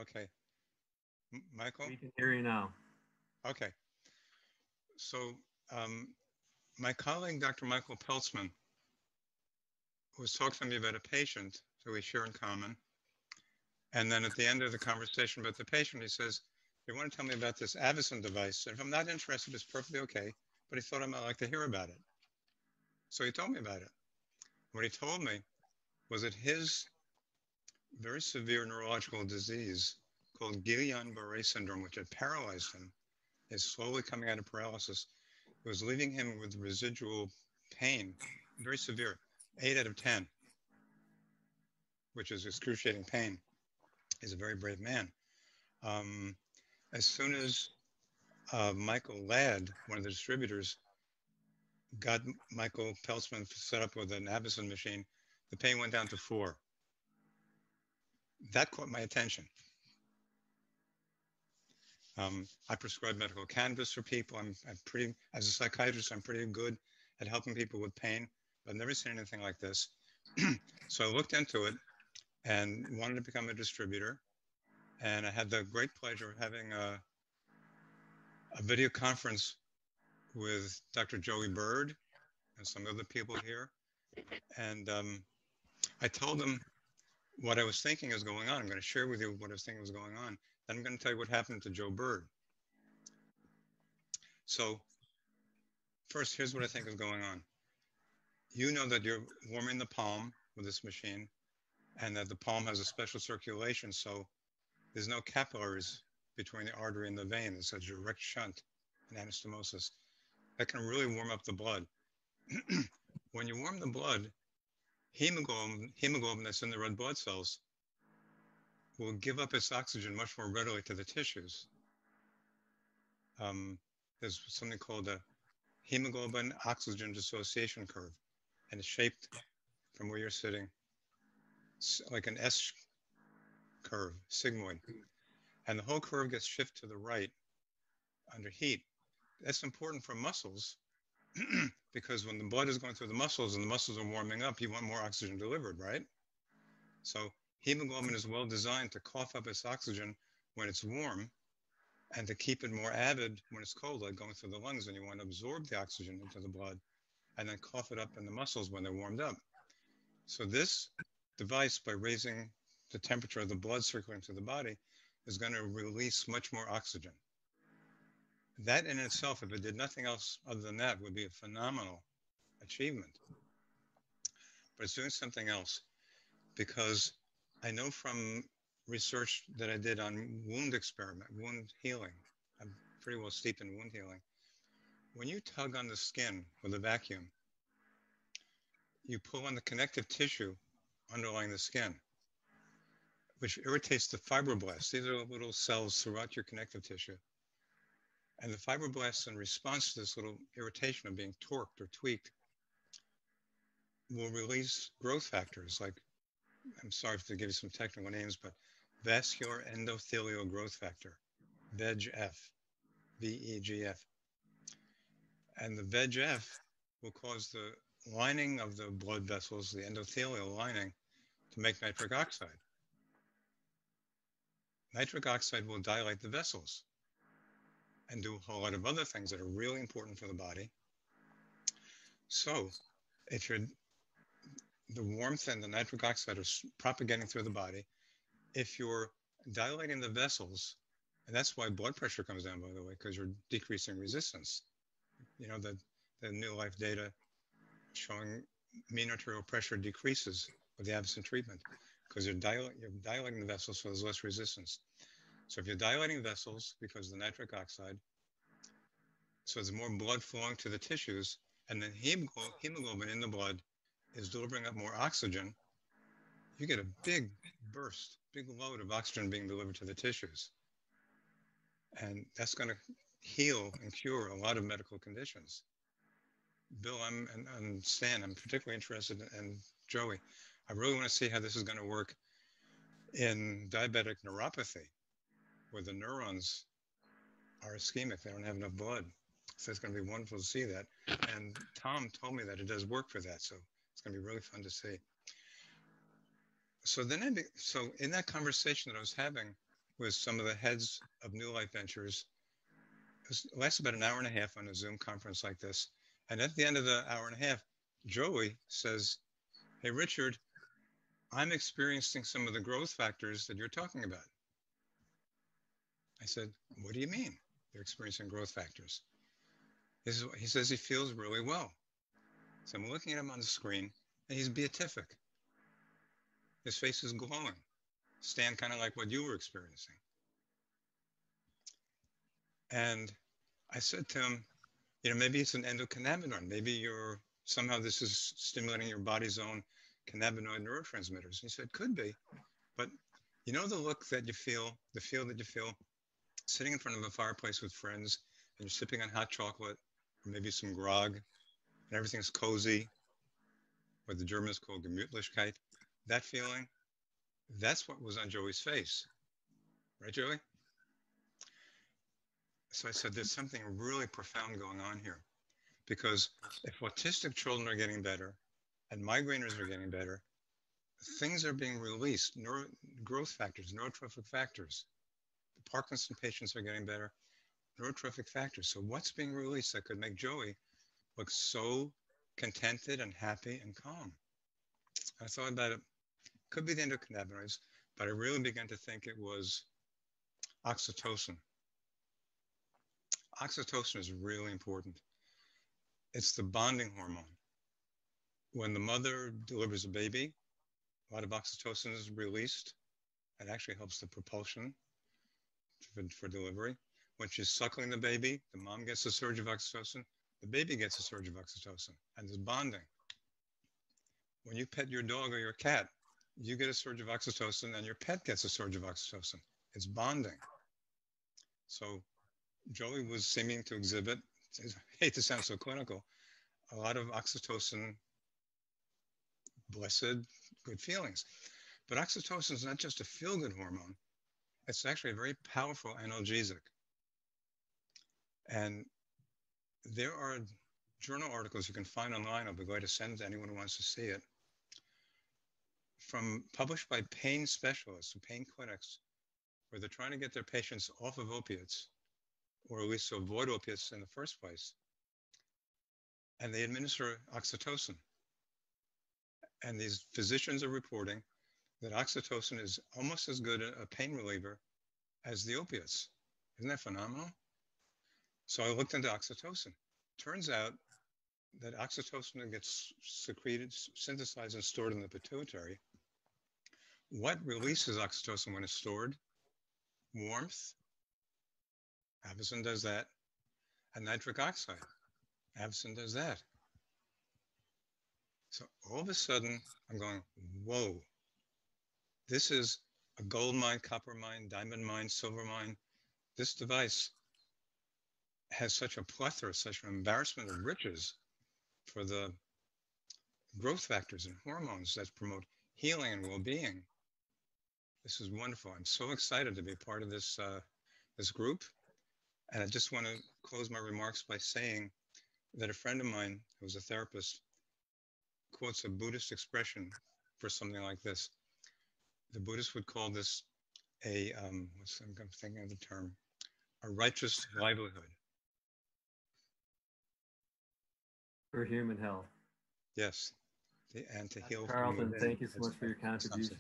Okay. Michael? We can hear you now. Okay. So my colleague, Dr. Michael Peltzman, was talking to me about a patient that we share in common. And then at the end of the conversation about the patient, he says, you want to tell me about this Avacen device? And if I'm not interested, it's perfectly okay. But he thought I might like to hear about it. So he told me about it. What he told me was that his very severe neurological disease called Guillain-Barré syndrome, which had paralyzed him, is slowly coming out of paralysis. It was leaving him with residual pain, very severe, 8 out of 10, which is excruciating pain. He's a very brave man. As soon as Michael Ladd, one of the distributors, got Michael Peltzman set up with an Avacen machine, the pain went down to 4. That caught my attention. I prescribe medical cannabis for people. I'm pretty, as a psychiatrist, I'm pretty good at helping people with pain. But I've never seen anything like this. So I looked into it and wanted to become a distributor. And I had the great pleasure of having a video conference with Dr. Joey Bird and some other people here. And I told them what I was thinking is going on. I'm going to share with you what I was thinking was going on. Then I'm going to tell you what happened to Joe Bird. So first, here's what I think is going on. You know that you're warming the palm with this machine and that the palm has a special circulation. So there's no capillaries between the artery and the vein. It's a direct shunt in anastomosis. That can really warm up the blood. When you warm the blood, hemoglobin that's in the red blood cells will give up its oxygen much more readily to the tissues. There's something called a hemoglobin oxygen dissociation curve, and it's shaped from where you're sitting like an S curve, sigmoid. And the whole curve gets shifted to the right under heat. That's important for muscles because when the blood is going through the muscles and the muscles are warming up, you want more oxygen delivered, right? So hemoglobin is well designed to cough up its oxygen when it's warm and to keep it more avid when it's cold, like going through the lungs, and you want to absorb the oxygen into the blood and then cough it up in the muscles when they're warmed up. So this device, by raising the temperature of the blood circulating through the body, is going to release much more oxygen. That in itself, if it did nothing else other than that, would be a phenomenal achievement. But it's doing something else, because I know from research that I did on wound healing, I'm pretty well steeped in wound healing. When you tug on the skin with a vacuum, you pull on the connective tissue underlying the skin, which irritates the fibroblasts. These are little cells throughout your connective tissue. And the fibroblasts, in response to this little irritation of being torqued or tweaked, will release growth factors like, I'm sorry to give you some technical names, but vascular endothelial growth factor, VEGF, VEGF. And the VEGF will cause the lining of the blood vessels, the endothelial lining, to make nitric oxide. Nitric oxide will dilate the vessels and do a whole lot of other things that are really important for the body. So if the warmth and the nitric oxide are propagating through the body, if you're dilating the vessels, and that's why blood pressure comes down, by the way, because you're decreasing resistance. You know, the Nulife data showing mean arterial pressure decreases with the Avacen treatment because you're dilating the vessels, so there's less resistance. So if you're dilating vessels because of the nitric oxide, so there's more blood flowing to the tissues, and then hemoglobin in the blood is delivering up more oxygen, you get a big burst, big load of oxygen being delivered to the tissues. And that's going to heal and cure a lot of medical conditions. Bill, and Stan, I'm particularly interested in Joey. I really want to see how this is going to work in diabetic neuropathy, where the neurons are ischemic. They don't have enough blood. So it's going to be wonderful to see that. And Tom told me that it does work for that. So it's going to be really fun to see. So then, so in that conversation that I was having with some of the heads of Nulife Ventures. It lasts about an hour and a half on a Zoom conference like this. And at the end of the hour and a half, Joey says, "Hey, Richard, I'm experiencing some of the growth factors that you're talking about." I said, "What do you mean they're experiencing growth factors?" He says he feels really well. So I'm looking at him on the screen, and he's beatific. His face is glowing. Stan, kind of like what you were experiencing. And I said to him, maybe it's an endocannabinoid. Maybe somehow this is stimulating your body's own cannabinoid neurotransmitters. And he said, could be. But the look that you feel, the feel that you feel sitting in front of a fireplace with friends and you're sipping on hot chocolate or maybe some grog and everything's cozy, what the Germans call Gemütlichkeit, that feeling, that's what was on Joey's face. Right, Joey? So I said, there's something really profound going on here. Because if autistic children are getting better and migraineurs are getting better, things are being released, growth factors, neurotrophic factors. The Parkinson patients are getting better, neurotrophic factors. So what's being released that could make Joey look so contented and happy and calm? I thought about it. Could be the endocannabinoids, but I really began to think it was oxytocin. Oxytocin is really important. It's the bonding hormone. When the mother delivers a baby, a lot of oxytocin is released. It actually helps the propulsion for delivery. When she's suckling the baby, the mom gets a surge of oxytocin, the baby gets a surge of oxytocin, and there's bonding. When you pet your dog or your cat, you get a surge of oxytocin and your pet gets a surge of oxytocin. It's bonding. So Joey was seeming to exhibit, I hate to sound so clinical, a lot of oxytocin, blessed, good feelings. But oxytocin is not just a feel-good hormone. It's actually a very powerful analgesic. And there are journal articles you can find online. I'll be glad to send to anyone who wants to see it. Published by pain specialists and pain clinics, where they're trying to get their patients off of opiates, or at least to avoid opiates in the first place. And they administer oxytocin. And these physicians are reporting that oxytocin is almost as good a pain reliever as the opiates. Isn't that phenomenal? So I looked into oxytocin. Turns out that oxytocin gets secreted, synthesized, and stored in the pituitary. What releases oxytocin when it's stored? Warmth. Avacen does that. And nitric oxide. Avacen does that. So all of a sudden, I'm going, whoa. This is a gold mine, copper mine, diamond mine, silver mine. This device has such a plethora, such an embarrassment of riches for the growth factors and hormones that promote healing and well-being. This is wonderful. I'm so excited to be part of this group. And I just want to close my remarks by saying that a friend of mine, who's a therapist, quotes a Buddhist expression for something like this. The Buddhists would call this I'm thinking of the term, a righteous livelihood. For human health. Yes, and to heal. Carlton, thank you so much for your contribution.